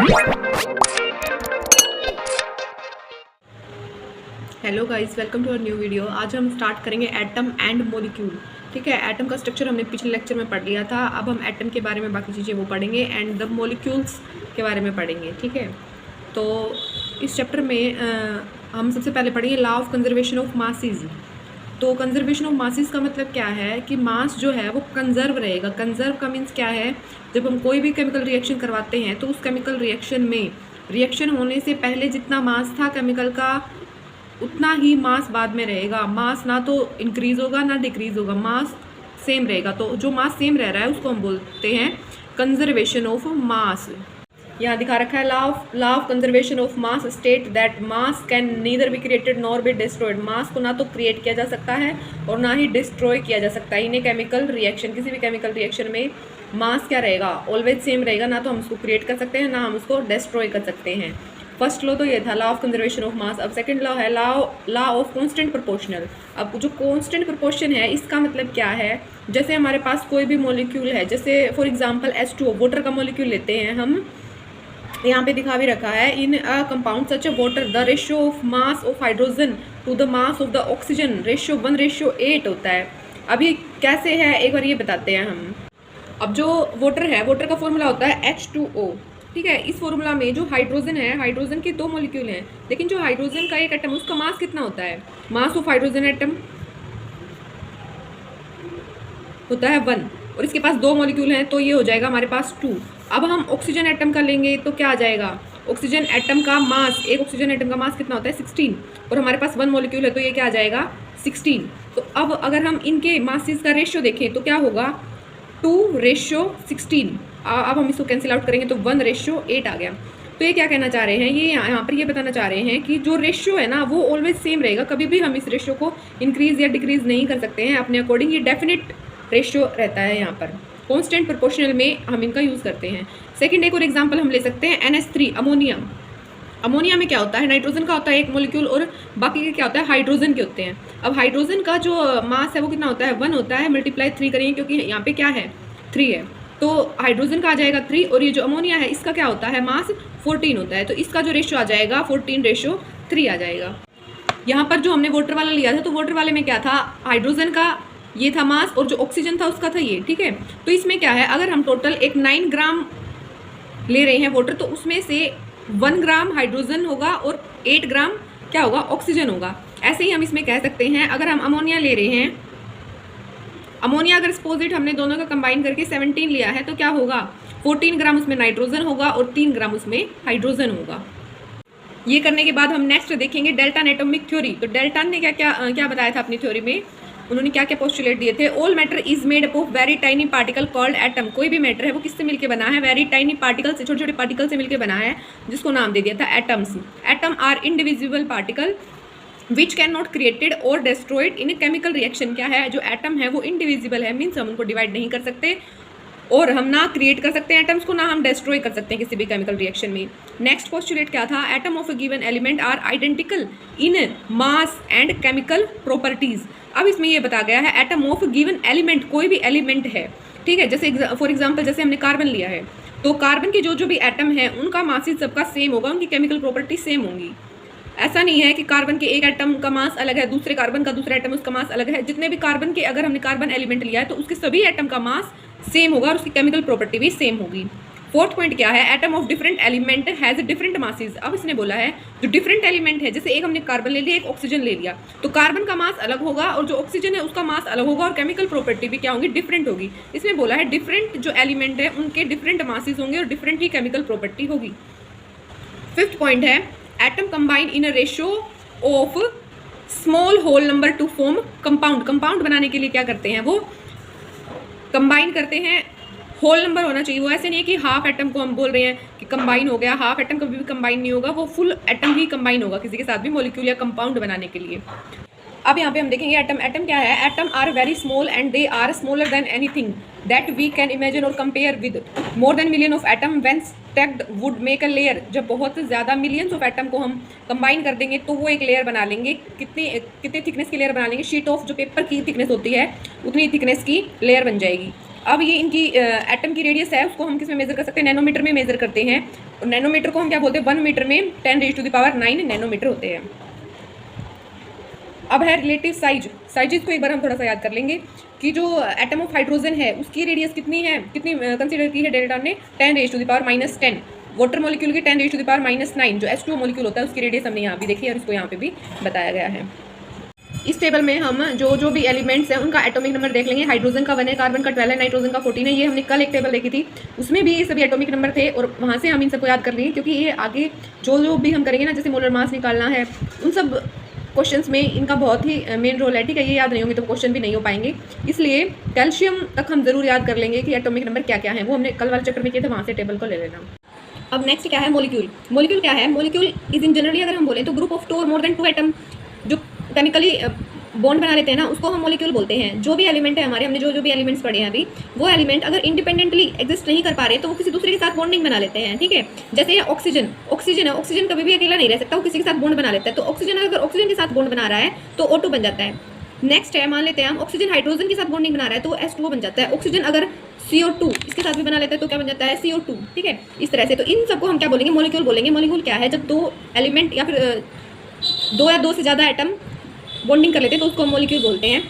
Hello guys, welcome to our new video. आज हम start करेंगे एटम एंड मॉलिक्यूल। ठीक है, एटम का स्ट्रक्चर हमने पिछले लेक्चर में पढ़ लिया था। अब हम एटम के बारे में बाकी चीज़ें वो पढ़ेंगे एंड द मॉलिक्यूल्स के बारे में पढ़ेंगे। ठीक है, तो इस चैप्टर में हम सबसे पहले पढ़ेंगे law of conservation of masses. तो कंजर्वेशन ऑफ मासेस का मतलब क्या है कि मास जो है वो कंजर्व रहेगा। कंजर्व का मीन्स क्या है, जब हम कोई भी केमिकल रिएक्शन करवाते हैं तो उस केमिकल रिएक्शन में रिएक्शन होने से पहले जितना मास था केमिकल का उतना ही मास बाद में रहेगा। मास ना तो इंक्रीज होगा ना डिक्रीज होगा, मास सेम रहेगा। तो जो मास सेम रह रहा है उसको हम बोलते हैं कंजर्वेशन ऑफ मास। यहाँ दिखा रखा है law of conservation of mass state that mass can neither be created nor be destroyed. Mass को ना तो क्रिएट किया जा सकता है और ना ही डिस्ट्रॉय किया जा सकता है। इन्हें केमिकल रिएक्शन, किसी भी केमिकल रिएक्शन में मास क्या रहेगा, ऑलवेज सेम रहेगा। ना तो हम उसको क्रिएट कर सकते हैं ना हम उसको डिस्ट्रॉय कर सकते हैं। फर्स्ट लॉ तो ये था लॉ ऑफ कंजर्वेशन ऑफ मास। अब सेकंड लॉ है लॉ ऑफ कांस्टेंट प्रोपोर्शनल। अब जो कांस्टेंट प्रोपोर्शन है इसका मतलब क्या है, जैसे हमारे पास कोई भी मॉलिक्यूल है, जैसे फॉर एग्जांपल H2O वाटर का मॉलिक्यूल लेते हैं हम, यहाँ पे दिखा भी रखा है in a compound such a water the ratio of mass of hydrogen to the mass of the oxygen ratio 1:8 होता है। अब ये कैसे है एक बार ये बताते हैं हम। अब जो वाटर है, वाटर का फॉर्मूला होता है H2O। ठीक है, इस फॉर्मूला में जो हाइड्रोजन है, हाइड्रोजन के दो मॉलिक्यूल हैं, लेकिन जो हाइड्रोजन का एक एटम उसका मास कितना होता है, मास ऑफ हाइड्रोजन एटम होता है 1 और इसके पास दो मॉलिक्यूल हैं तो ये हो जाएगा हमारे पास 2। अब हम ऑक्सीजन एटम का लेंगे तो क्या आ जाएगा, ऑक्सीजन एटम का मास, एक ऑक्सीजन एटम का मास कितना होता है 16 और हमारे पास 1 मॉलिक्यूल है तो ये क्या आ जाएगा 16। तो अब अगर हम इनके मासेस का रेशियो देखें तो क्या होगा 2:16। अब हम इसको कैंसिल आउट करेंगे तो 1:8 आ गया। तो ये क्या कहना चाह रहे हैं, ये यहाँ पर ये बताना चाह रहे हैं कि जो रेशियो है ना वो ऑलवेज सेम रहेगा। कभी भी हम इस रेशियो को इंक्रीज या डिक्रीज नहीं कर सकते हैं अपने अकॉर्डिंग। ये डेफिनेट रेशियो रहता है। यहाँ पर कांस्टेंट प्रोपोर्शनल में हम इनका यूज़ करते हैं। सेकंड एक और एग्जांपल हम ले सकते हैं NH3 अमोनिया। अमोनिया में क्या होता है, नाइट्रोजन का होता है एक मॉलिक्यूल और बाकी के क्या होता है हाइड्रोजन के होते हैं। अब हाइड्रोजन का जो मास है वो कितना होता है 1 होता है, मल्टीप्लाई 3 करेंगे क्योंकि यहाँ पे क्या है 3 है, तो हाइड्रोजन का आ जाएगा 3 और ये जो अमोनिया है इसका क्या होता है मास 14 होता है, तो इसका जो रेशियो आ जाएगा 14:3 आ जाएगा। यहाँ पर जो हमने वाटर वाला लिया था तो वाटर वाले में क्या था, हाइड्रोजन का ये था मास और जो ऑक्सीजन था उसका था ये। ठीक है, तो इसमें क्या है, अगर हम टोटल एक 9 ग्राम ले रहे हैं वाटर तो उसमें से 1 ग्राम हाइड्रोजन होगा और 8 ग्राम क्या होगा ऑक्सीजन होगा। ऐसे ही हम इसमें कह सकते हैं अगर हम अमोनिया ले रहे हैं, अमोनिया अगर सपोजिट हमने दोनों का कंबाइन करके 17 लिया है तो क्या होगा 14 ग्राम उसमें नाइट्रोजन होगा और 3 ग्राम उसमें हाइड्रोजन होगा। ये करने के बाद हम नेक्स्ट देखेंगे डेल्टन एटॉमिक थ्योरी। तो डेल्टन ने क्या बताया था अपनी थ्योरी में, उन्होंने क्या क्या पोस्टुलेट दिए थे। All matter is made up of very tiny particle called atom. कोई भी मैटर है वो किससे मिलकर बना है, वेरी टाइनी पार्टिकल से, छोटे छोटे पार्टिकल से मिलकर बना है, जिसको नाम दे दिया था atoms. Atom are indivisible particle which cannot created और डिस्ट्रॉयड इन केमिकल रिएक्शन। क्या है, जो एटम है वो इंडिविजिबल है, मीन्स हम उनको डिवाइड नहीं कर सकते और हम ना क्रिएट कर सकते हैं एटम्स को, ना हम डिस्ट्रॉय कर सकते हैं किसी भी केमिकल रिएक्शन में। नेक्स्ट पोस्टुलेट क्या था, atom of a given element are identical in mass and chemical properties. अब इसमें ये बताया गया है एटम ऑफ गिवन एलिमेंट, कोई भी एलिमेंट है, ठीक है, जैसे फॉर एग्जांपल जैसे हमने कार्बन लिया है तो कार्बन के जो भी एटम है उनका मासेस सबका सेम होगा, उनकी केमिकल प्रॉपर्टी सेम होंगी। ऐसा नहीं है कि कार्बन के एक एटम का मास अलग है, दूसरे कार्बन का दूसरा एटम उसका मास अलग है। जितने भी कार्बन के, अगर हमने कार्बन एलिमेंट लिया है तो उसके सभी एटम का मास सेम होगा और उसकी केमिकल प्रॉपर्टी भी सेम होगी। फोर्थ पॉइंट क्या है, atom of different element has different masses. अब इसने बोला है जो डिफरेंट एलिमेंट है, जैसे एक हमने कार्बन ले लिया, एक ऑक्सीजन ले लिया, तो कार्बन का मास अलग होगा और जो ऑक्सीजन है उसका मास अलग होगा और केमिकल प्रॉपर्टी भी क्या होगी, डिफरेंट होगी। इसमें बोला है डिफरेंट जो एलिमेंट है उनके डिफरेंट मासेस होंगे और डिफरेंट ही केमिकल प्रॉपर्टी होगी। फिफ्थ पॉइंट है atom combine in a ratio of small whole number to form compound. Compound बनाने के लिए क्या करते हैं, वो कंबाइन करते हैं, होल नंबर होना चाहिए। वो ऐसे नहीं है कि हाफ एटम को हम बोल रहे हैं कि कंबाइन हो गया, हाफ एटम कभी भी कंबाइन नहीं होगा, वो फुल एटम ही कंबाइन होगा किसी के साथ भी मॉलिक्यूल या कंपाउंड बनाने के लिए। अब यहाँ पे हम देखेंगे एटम। एटम क्या है, atom are very small and they are smaller than anything that we can imagine और compare with more than million of atom when stacked would make a layer. जब बहुत ज़्यादा मिलियंस ऑफ एटम को हम combine कर देंगे तो वो एक लेयर बना लेंगे। कितने थिकनेस की लेयर बना लेंगे, शीट ऑफ जो पेपर की थिकनेस होती है उतनी थिकनेस की लेयर बन जाएगी। अब ये इनकी एटम की रेडियस है, उसको हम किस में मेजर कर सकते हैं, नैनोमीटर में मेजर करते हैं। और नैनोमीटर को हम क्या बोलते हैं, 1 मीटर में 10⁻⁹ नैनोमीटर होते हैं। अब है रिलेटिव साइजेस को एक बार हम थोड़ा सा याद कर लेंगे कि जो एटम ऑफ हाइड्रोजन है उसकी रेडियस कितनी है, कितनी कंसीडर की है डेल्टा ने, 10⁻⁻10। वाटर मॉलिक्यूल की 10⁻⁹ जो H2O मॉलिक्यूल होता है उसकी रेडियस हमने यहाँ भी देखी है और इसको यहाँ पे भी बताया गया है। इस टेबल में हम जो भी एलिमेंट्स हैं उनका एटॉमिक नंबर देख लेंगे। हाइड्रोजन का 1 है, कार्बन का 12 है, नाइट्रोजन का 14 है। ये हमने कल एक टेबल देखी थी, उसमें भी ये सभी एटॉमिक नंबर थे और वहाँ से हम इन सबको याद कर लेंगे, क्योंकि ये आगे जो भी हम करेंगे ना, जैसे मोलर मास निकालना है, उन सब क्वेश्चंस में इनका बहुत ही मेन रोल है। ठीक है, ये याद नहीं होंगे तो क्वेश्चन भी नहीं हो पाएंगे, इसलिए कैल्शियम तक हम जरूर याद कर लेंगे कि एटॉमिक नंबर क्या क्या है। वो हमने कल वाले चैप्टर में किए थे, वहाँ से टेबल को ले लेना। अब नेक्स्ट क्या है, मॉलिक्यूल। मॉलिक्यूल क्या है, मॉलिक्यूल इज इन जनरली अगर हम बोलें तो ग्रुप ऑफ 2 और मोर देन 2 एटम जो केमिकली बॉन्ड बना लेते हैं ना, उसको हम मॉलिक्यूल बोलते हैं। जो भी एलिमेंट है हमारे, हमने जो भी एलिमेंट्स पढ़े हैं अभी, वो एलिमेंट अगर इंडिपेंडेंटली एग्जिस्ट नहीं कर पा रहे तो वो किसी दूसरे के साथ बॉन्डिंग बना लेते हैं। ठीक है, जैसे ये ऑक्सीजन है, ऑक्सीजन कभी भी अकेला नहीं रह सकता, वो किसी के साथ बॉन्ड बना लेता है। तो ऑक्सीजन अगर ऑक्सीजन के साथ बॉन्ड बना रहा है तो O2 बन जाता है। नेक्स्ट है, मान लेते हैं हम ऑक्सीजन हाइड्रोजन के साथ बॉन्डिंग बना रहा है तो H2O बन जाता है। ऑक्सीजन अगर CO2 इसके साथ भी बना लेता है तो क्या बन जाता है, CO2। ठीक है, इस तरह से। तो इन सबको हम क्या बोलेंगे, मॉलिक्यूल बोलेंगे। मॉलिक्यूल क्या है, जब 2 एलिमेंट या फिर 2 या 2 से ज़्यादा एटम बॉन्डिंग कर लेते हैं तो उसको मॉलिक्यूल बोलते हैं।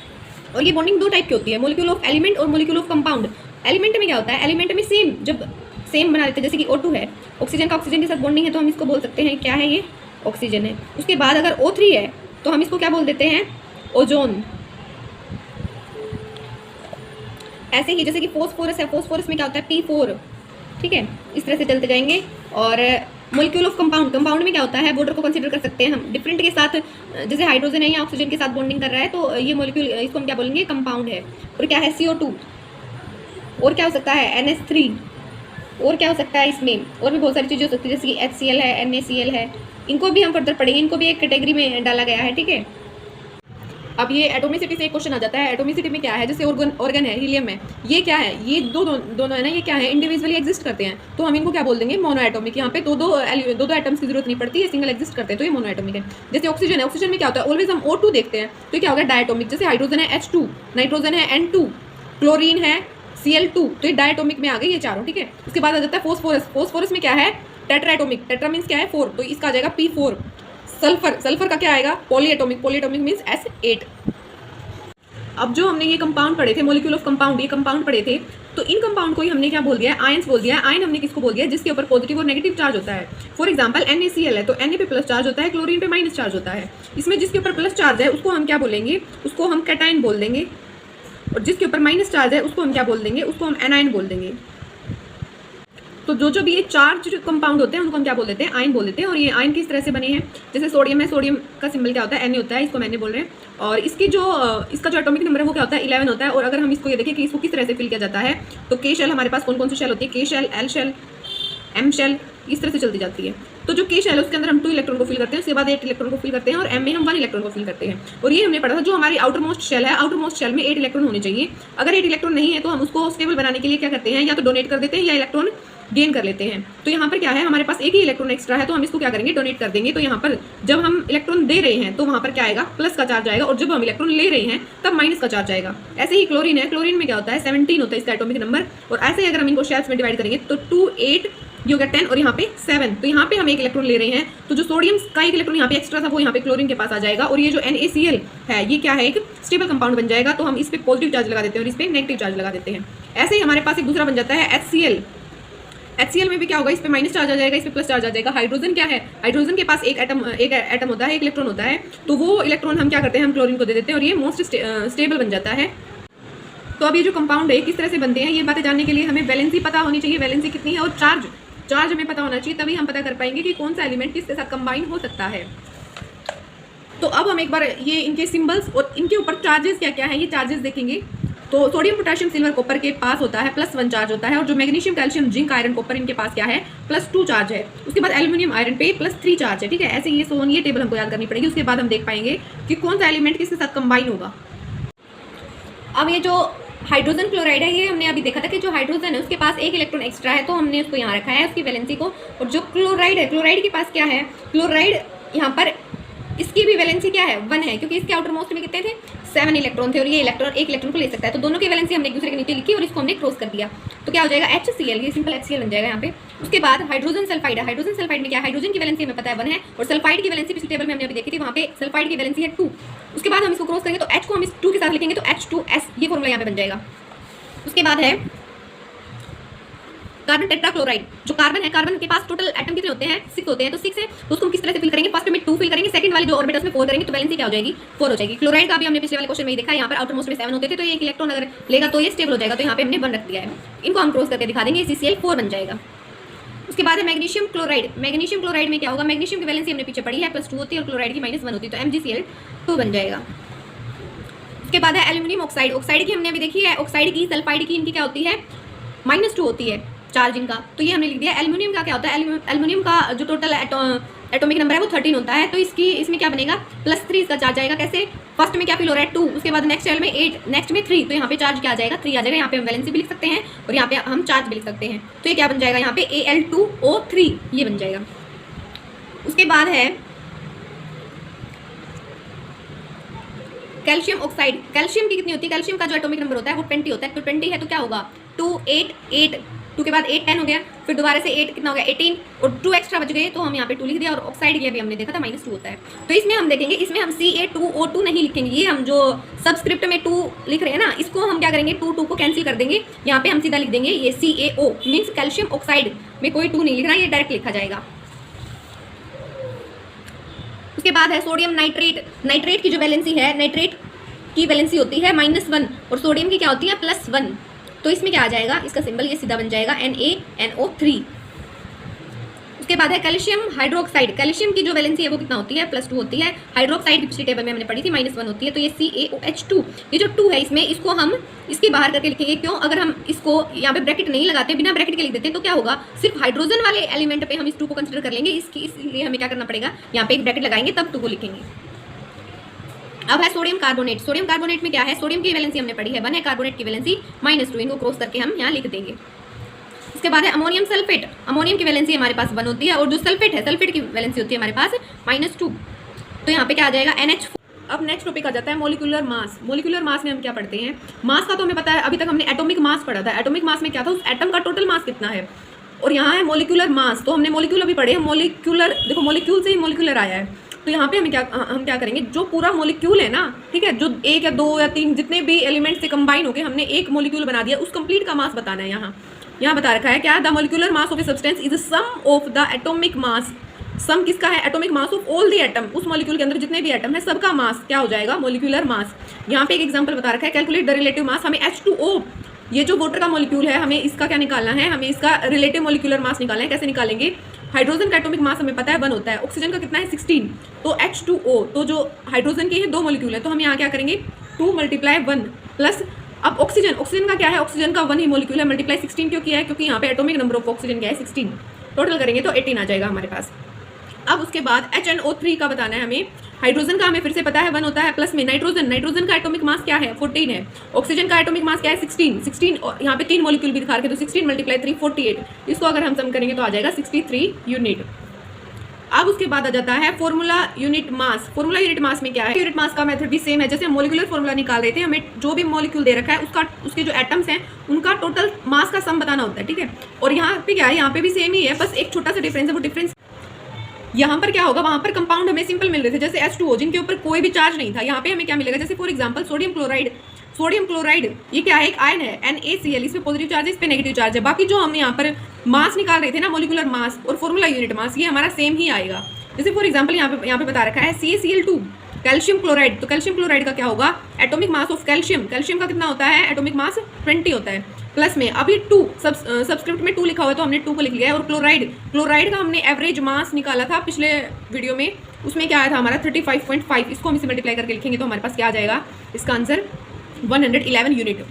और ये बॉन्डिंग 2 टाइप की होती है, मॉलिक्यूल ऑफ एलिमेंट और मॉलिक्यूल ऑफ कंपाउंड। एलिमेंट में क्या होता है, एलिमेंट में जब सेम बना लेते हैं, जैसे कि O2 है, ऑक्सीजन का ऑक्सीजन के साथ बॉन्डिंग है तो हम इसको बोल सकते हैं क्या है, ये ऑक्सीजन है। उसके बाद अगर O3 है तो हम इसको क्या बोल देते हैं, ओजोन। ऐसे ही जैसे कि फोस्फोरस है, फोस्फोरस में क्या होता है, P4। ठीक है, इस तरह से चलते जाएंगे। और मॉलिक्यूल ऑफ कंपाउंड में क्या होता है, वाटर को कंसीडर कर सकते हैं हम डिफरेंट के साथ, जैसे हाइड्रोजन है या ऑक्सीजन के साथ बॉन्डिंग कर रहा है तो ये मॉलिक्यूल, इसको हम क्या बोलेंगे, कंपाउंड है। और क्या है, CO2। और क्या हो सकता है, NH3। और क्या हो सकता है इसमें, और भी बहुत सारी चीज़ें हो सकती है, जैसे कि HCl है, NaCl है। इनको भी हम फर्दर पढ़ेंगे, इनको भी एक कैटेगरी में डाला गया है। ठीक है, अब ये एटोमिसिटी से एक क्वेश्चन आ जाता है। एटोमिसिटी में क्या है, जैसे ऑर्गन है, हीलियम है, ये क्या है, ये दोनों है ना, ये क्या है, इंडिविजुअली एग्जिस्ट करते हैं तो हम इनको क्या बोल देंगे, मोनो एटॉमिक। यहाँ पे दो एटम्स की जरूरत नहीं पड़ती है, सिंगल एग्जिस्ट करते हैं तो ये मोनो एटॉमिक है। जैसे ऑक्सीजन है, ऑक्सीजन में क्या होता है, ऑलवेज हम O2 देखते हैं तो क्या होगा, डायटोमिक। जैसे हाइड्रोजन है H2, नाइट्रोजन है N2, क्लोरीन है Cl2, तो ये डायटोमिक में आ गए ये चारों। ठीक है, उसके बाद आ जाता है फोस्फोरस। फोस्फोरस में क्या है, टेट्राएटोमिक। टेट्रा मीन्स क्या है, 4, तो इसका आ जाएगा P4। सल्फर का क्या आएगा, पॉलीएटोमिक मीन्स S8। अब जो हमने ये कंपाउंड पढ़े थे, मॉलिक्यूल ऑफ कंपाउंड, ये कंपाउंड पढ़े थे, तो इन कंपाउंड को ही हमने क्या बोल दिया है, आयंस बोल दिया है। आयन हमने किसको बोल दिया है, जिसके ऊपर पॉजिटिव और नेगेटिव चार्ज होता है। फॉर एग्जांपल NaCl है तो Na पे प्लस चार्ज होता है, क्लोरीन पे माइनस चार्ज होता है। इसमें जिसके ऊपर प्लस चार्ज है उसको हम क्या बोलेंगे, उसको हम कैटायन बोल देंगे। और जिसके ऊपर माइनस चार्ज है उसको हम क्या बोल देंगे, उसको हम एनायन बोल देंगे। तो जो भी ये चार्ज कंपाउंड होते हैं उनको हम क्या बोल देते हैं, आयन बोल देते हैं। और ये आयन किस तरह से बने हैं, जैसे सोडियम है, सोडियम का सिंबल क्या होता है, Na होता है, इसको मैंने बोल रहे हैं। और इसका जो एटॉमिक नंबर है वो क्या होता है, 11 होता है। और अगर हम इसको ये देखें कि इसको किस तरह से फिल किया जाता है, तो K शेल हमारे पास कौन कौन सी शेल होती है, K shell, L shell, M shell, इस तरह से चलती जाती है। तो जो K शेल है उसके अंदर हम 2 इलेक्ट्रॉन को फिल करते हैं, उसके बाद 8 इलेक्ट्रॉन को फिल करते हैं, और M में हम 1 इलेक्ट्रॉन को फिल करते हैं। और ये हमने पढ़ा था, जो हमारी आउटर मोस्ट शेल है, आउटर मोस्ट शेल में 8 इलेक्ट्रॉन होने चाहिए। अगर 8 इलेक्ट्रॉन नहीं है तो हम उसको स्टेबल बनाने के लिए क्या करते हैं, या तो डोनेट कर देते हैं या इलेक्ट्रॉन गेन कर लेते हैं। तो यहाँ पर क्या है, हमारे पास एक ही इलेक्ट्रॉन एक्स्ट्रा है तो हम इसको क्या करेंगे, डोनेट कर देंगे। तो यहाँ पर जब हम इलेक्ट्रॉन दे रहे हैं तो वहाँ पर क्या आएगा, प्लस का चार्ज आएगा, और जब हम इलेक्ट्रॉन ले रहे हैं तब माइनस का चार्ज आएगा। ऐसे ही क्लोरीन है, क्लोरीन में क्या होता है, 17 होता है इसका एटॉमिक नंबर। और ऐसे ही अगर हम इनको शेल्स में डिवाइड करेंगे तो 2, 8, ये हो गया 10, और यहाँ पे 7। तो यहाँ पे हम एक इलेक्ट्रॉन ले रहे हैं, तो जो सोडियम का एक इलेक्ट्रॉन यहाँ पे एक्स्ट्रा था वो यहाँ पे क्लोरीन के पास आ जाएगा। और ये जो NaCl है ये क्या है, एक स्टेबल कंपाउंड बन जाएगा। तो हम इस पे पॉजिटिव चार्ज लगा देते हैं और इस पे नेगेटिव चार्ज लगा देते हैं। ऐसे ही हमारे पास एक दूसरा बन जाता है HCl। HCl में भी क्या होगा, इस पे माइनस चार्ज आ जाएगा, इस पे प्लस चार्ज आ जाएगा। हाइड्रोजन क्या है, हाइड्रोजन के पास एक एटम होता है, एक इलेक्ट्रॉन होता है। तो वो इलेक्ट्रॉन हम क्या करते हैं, हम क्लोरीन को दे देते हैं और ये मोस्ट स्टेबल बन जाता है। तो अब ये जो कंपाउंड है किस तरह से बनते हैं, ये बातें जानने के लिए हमें वैलेंसी पता होनी चाहिए, वैलेंसी कितनी है, और चार्ज हमें पता होना चाहिए, तभी हम पता कर पाएंगे कि कौन सा एलिमेंट किसके साथ कंबाइन हो सकता है। तो अब हम एक बार ये इनके सिंबल्स और इनके ऊपर चार्जेस क्या क्या है ये चार्जेस देखेंगे। तो सोडियम, पोटेशियम, सिल्वर, कॉपर के पास होता है +1 चार्ज होता है। और जो magnesium, calcium, zinc, iron, copper, इनके पास क्या है, +2 चार्ज है। उसके बाद एल्यूमिनियम, आयरन पे +3 चार्ज है। ठीक है, ऐसे ये सोन, ये टेबल हमको याद करनी पड़ेगी। उसके बाद हम देख पाएंगे कि कौन सा एलिमेंट किसके साथ कंबाइन होगा। अब ये जो हाइड्रोजन क्लोराइड है, ये हमने अभी देखा था कि जो हाइड्रोजन है उसके पास एक इलेक्ट्रॉन एक्स्ट्रा है, तो हमने उसको यहाँ रखा है, उसकी वैलेंसी को। और जो क्लोराइड है, क्लोराइड के पास क्या है, क्लोराइड यहाँ पर इसकी भी वैलेंसी क्या है 1 है, क्योंकि इसके आउटर मोस्ट में कितने थे 7 इलेक्ट्रॉन थे और ये इलेक्ट्रॉन एक इलेक्ट्रॉन को ले सकता है। तो दोनों की वैलेंसी हमने एक दूसरे के नीचे लिखी और इसको हमने क्रॉस कर दिया। तो क्या हो जाएगा HCl, ये सिंपल HCl बन जाएगा यहाँ पे। उसके बाद हाइड्रोजन सल्फाइड है। हाइड्रोजन सल्फाइड में क्या है, हाइड्रोजन की वैलेंसी हमें पता है 1 है और सल्फाइड की वैलेंसी पिछले टेबल में हमने अभी देखी थी, वहाँ पे सल्फाइड की वैलेंसी है 2। उसके बाद हम इसको क्रॉस करेंगे तो H को हम इस 2 के साथ लिखेंगे तो H2S, ये फॉर्मूला यहाँ पे बन जाएगा। उसके बाद है कार्बन टेट्राक्लोराइड। जो कार्बन है, कार्बन के पास टोटल एटम कितने होते हैं 6 होते हैं, तो 6 है तो उसको हम किस तरह से फिल करेंगे, फर्स्ट में 2 फिल करेंगे, सेकंड वाले जो ऑर्बिटल में 4 करेंगे तो वैलेंसी क्या हो जाएगी 4 हो जाएगी। क्लोराइड का भी हमने पिछले वाले क्वेश्चन में ही देखा है, यहाँ पर आउटर मोस्ट में 7 होते थे तो ये एक इलेक्ट्रॉन अगर लेगा तो ये स्टेबल हो जाएगा, तो यहाँ पे हमने 1 रख दिया है। इनको हम क्रॉस करके दिखा देंगे, CCl4 बन जाएगा। उसके बाद है मैग्नीशियम क्लोराइड। मैग्नीशियम क्लोराइड में क्या होगा, मैग्नीशियम की वैलेंसी हमने पीछे पढ़ी है +2 होती है और क्लोराइड की -1 होती है, तो MgCl2 बन जाएगा। उसके बाद है एल्यूमिनियम ऑक्साइड। ऑक्साइड की हमने अभी देखी है, ऑक्साइड की सल्फाइड की इनकी क्या होती है -2 होती है चार्ज इनका, तो ये हमने लिख दिया। एल्यूमिनियम का क्या होता है, एल्यूमिनियम का जो टोटल एटॉमिक नंबर है वो 13 होता है, तो इसमें क्या बनेगा +3 इसका चार्ज आएगा। कैसे, फर्स्ट में क्या फिल हो रहा है 2, उसके बाद नेक्स्ट सेल में 8, नेक्स्ट में 3, तो यहाँ पे चार्ज क्या आ जाएगा 3 आ जाएगा। यहाँ पे हम वैलेंसी भी लिख सकते हैं और यहाँ पे हम चार्ज भी लिख सकते हैं, तो ये क्या बन जाएगा यहाँ पे Al2O3 ये बन जाएगा। उसके बाद है कैल्शियम ऑक्साइड। कैल्शियम की कितनी होती है, कैल्शियम का जो एटॉमिक नंबर होता है वो 20 होता है, तो 20 है तो क्या होगा 2 8 8, 2 के बाद 8 10 हो गया, फिर दोबारा से 8 कितना हो गया 18 और 2 एक्स्ट्रा बच गए तो हम यहाँ पे 2 लिख दिया। और ऑक्साइड की अभी हमने देखा था -2 होता है, तो इसमें हम देखेंगे इसमें हम Ca2O2 नहीं लिखेंगे, ये हम जो सबस्क्रिप्ट में 2 लिख रहे हैं ना इसको हम क्या करेंगे 2 को कैंसिल कर देंगे, यहाँ पे हम सीधा लिख देंगे ये CaO मीन्स कैल्शियम ऑक्साइड में कोई 2 नहीं लिखना, ये डायरेक्ट लिखा जाएगा। उसके बाद है सोडियम नाइट्रेट। नाइट्रेट की जो वैलेंसी है, नाइट्रेट की वैलेंसी होती है -1 और सोडियम की क्या होती है +1, तो इसमें क्या आ जाएगा, इसका सिंबल ये सीधा बन जाएगा NaNO3। उसके बाद है कैल्शियम हाइड्रोक्साइड। कैल्शियम की जो वैलेंसी है वो कितना होती है +2 होती है। हाइड्रोक्साइड की पिछली टेबल में हमने पढ़ी थी -1 होती है, तो ये CaOH2, ये जो 2 है इसमें इसको हम इसके बाहर करके लिखेंगे। क्यों, अगर हम इसको यहाँ पे ब्रैकेट नहीं लगाते, बिना ब्रैकेट के लिख देते तो क्या होगा, सिर्फ हाइड्रोजन वाले एलिमेंट पे हम इस 2 को कंसिडर कर लेंगे, इसलिए हमें क्या करना पड़ेगा यहाँ पे एक ब्रैकेट लगाएंगे तब 2 को लिखेंगे। अब है सोडियम कार्बोनेट। सोडियम कार्बोनेट में क्या है, सोडियम की वैलेंसी हमने पढ़ी है 1 है, कार्बोनेट की वैलेंसी -2, इनको क्रॉस करके हम यहाँ लिख देंगे। इसके बाद है अमोनियम सल्फेट। अमोनियम की वैलेंसी हमारे पास 1 होती है और जो सल्फेट है, सल्फेट की वैलेंसी होती है हमारे पास -2, तो यहाँ पे क्या आ जाएगा NH4। अब नेक्स्ट टॉपिक आ जाता है मोलिकुलर मास। मोलिकुलर मास में हम क्या पढ़ते हैं, मास का तो हमें पता है, अभी तक हमने एटॉमिक मास पढ़ा था। एटॉमिक मास में क्या था, उस एटम का टोटल मास कितना है, और यहाँ है मोलिकुलर मास, तो हमने मोलिक्यूल अभी पढ़े हैं। मोलिकुलर देखो, मोलिक्यूल से ही मोलिकुलर आया है, तो यहाँ पे हम क्या करेंगे, जो पूरा मोलिक्यूल है ना, ठीक है, जो 1 या 2 या 3 जितने भी एलिमेंट से कंबाइन होकर हमने एक मोलिक्यूल बना दिया, उस कंप्लीट का मास बताना है। यहाँ बता रखा है क्या, the molecular mass of a substance is sum of the atomic mass. Sum किसका है, atomic mass of all the atom, उस मॉलिक्यूल के अंदर जितने भी एटम है सबका मास क्या हो जाएगा, मोलिकुलर मास। यहाँ पे एक एग्जांपल बता रखा है, कैलकुलेट द रिलेटिव मास। हमें H2O, ये जो वाटर का मॉलिक्यूल है, हमें इसका क्या निकालना है, हमें इसका रिलेटिव मोलिकुलर मास निकालना है। कैसे निकालेंगे, हाइड्रोजन का एटॉमिक मास हमें पता है 1 होता है, ऑक्सीजन का कितना है 16, तो H2O, तो जो हाइड्रोजन के हैं 2 मॉलिक्यूल है, तो हम यहाँ क्या करेंगे 2 × 1 प्लस, अब ऑक्सीजन का क्या है, ऑक्सीजन का 1 ही मॉलिक्यूल है, मल्टीप्लाई 16 क्यों किया है, क्योंकि यहाँ पे एटॉमिक नंबर ऑफ ऑक्सीजन क्या है 16, टोटल करेंगे तो 18 आ जाएगा हमारे पास। अब उसके बाद HNO3 का बताना है हमें। हाइड्रोजन का हमें फिर से पता है 1 होता है, प्लस में नाइट्रोजन का एटॉमिक मास क्या है 14 है, ऑक्सीजन का एटॉमिक मास क्या है 16, यहाँ पे 3 मॉलिक्यूल भी दिखा रखे, तो 16 × 3 48, इसको अगर हम सम करेंगे तो आ जाएगा 63 यूनिट। अब उसके बाद आ जाता है formula unit mass. Formula unit mass में क्या है, यूनिट मास का मेथड भी सेम है, जैसे हम मोलिकुलर फॉर्मूला निकाल रहे थे, हमें जो भी मॉलिक्यूल दे रखा है उसके जो एटम्स हैं उनका टोटल मास का सम बताना होता है, ठीक है। और यहाँ पे क्या है, यहाँ पे भी सेम ही है, बस एक छोटा सा डिफरेंस है, वो डिफरेंस यहाँ पर क्या होगा, वहाँ पर कंपाउंड हमें सिंपल मिल रहे थे, जैसे H2O जिनके ऊपर कोई भी चार्ज नहीं था, यहाँ पे हमें क्या मिलेगा, जैसे फॉर एग्जांपल सोडियम क्लोराइड ये क्या है, एक आयन है NaCl, इसमें पॉजिटिव चार्ज है, इस पे नेगेटिव चार्ज है। बाकी जो हम यहाँ पर मास निकाल रहे थे ना, मोलिकुलर मास और फॉर्मूला यूनिट मास, ये हमारा सेम ही आएगा। जैसे फॉर एग्जांपल यहाँ पे बता रखा है CaCl2 कैल्शियम क्लोराइड, तो कैल्शियम क्लोराइड का क्या होगा, एटॉमिक मास ऑफ कैल्शियम का कितना होता है, एटॉमिक मास 20 होता है, प्लस में अभी 2 सबस्क्रिप्ट में 2 लिखा हुआ है तो हमने 2 को लिख लिया है। और क्लोराइड का हमने एवरेज मास निकाला था पिछले वीडियो में, उसमें क्या आया था हमारा 35.5, इसको हम इसे मल्टीप्लाई करके लिखेंगे तो हमारे पास क्या आ जाएगा, इसका आंसर 111 यूनिट।